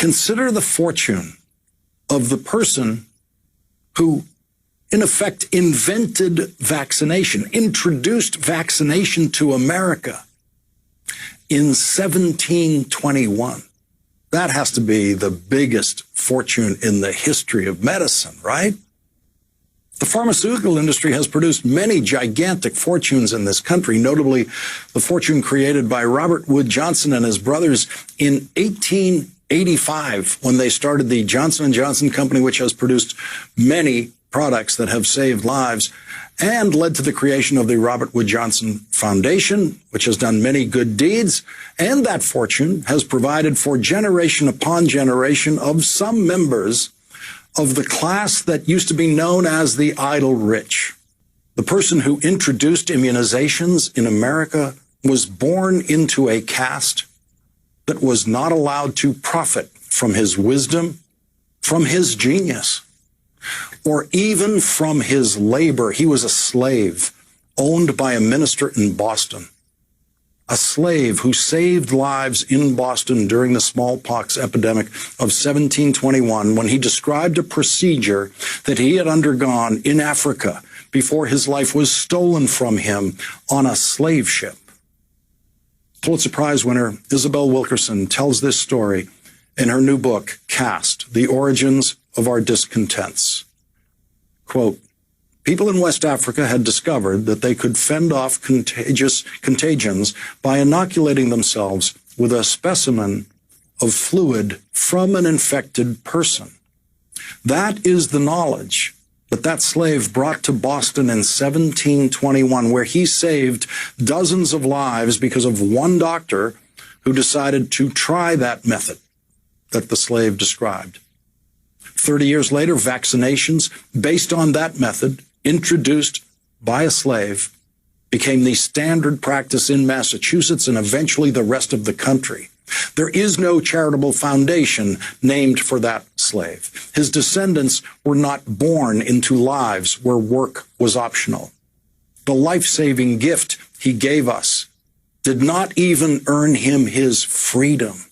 consider the fortune of the person who, in effect, invented vaccination, introduced vaccination to America in 1721. That has to be the biggest fortune in the history of medicine, right? The pharmaceutical industry has produced many gigantic fortunes in this country, notably the fortune created by Robert Wood Johnson and his brothers in 1885 when they started the Johnson & Johnson Company, which has produced many products that have saved lives and led to the creation of the Robert Wood Johnson Foundation, which has done many good deeds. And that fortune has provided for generation upon generation of some members of the class that used to be known as the idle rich. The person who introduced immunizations in America was born into a caste that was not allowed to profit from his wisdom, from his genius, or even from his labor. He was a slave owned by a minister in Boston, a slave who saved lives in Boston during the smallpox epidemic of 1721 when he described a procedure that he had undergone in Africa before his life was stolen from him on a slave ship. Pulitzer Prize winner Isabel Wilkerson tells this story in her new book, Caste: The Origins of Our Discontents. Quote, people in West Africa had discovered that they could fend off contagions by inoculating themselves with a specimen of fluid from an infected person. That is the knowledge that slave brought to Boston in 1721, where he saved dozens of lives because of one doctor who decided to try that method that the slave described. 30 years later, vaccinations based on that method, introduced by a slave, became the standard practice in Massachusetts and eventually the rest of the country. There is no charitable foundation named for that slave. His descendants were not born into lives where work was optional. The life-saving gift he gave us did not even earn him his freedom.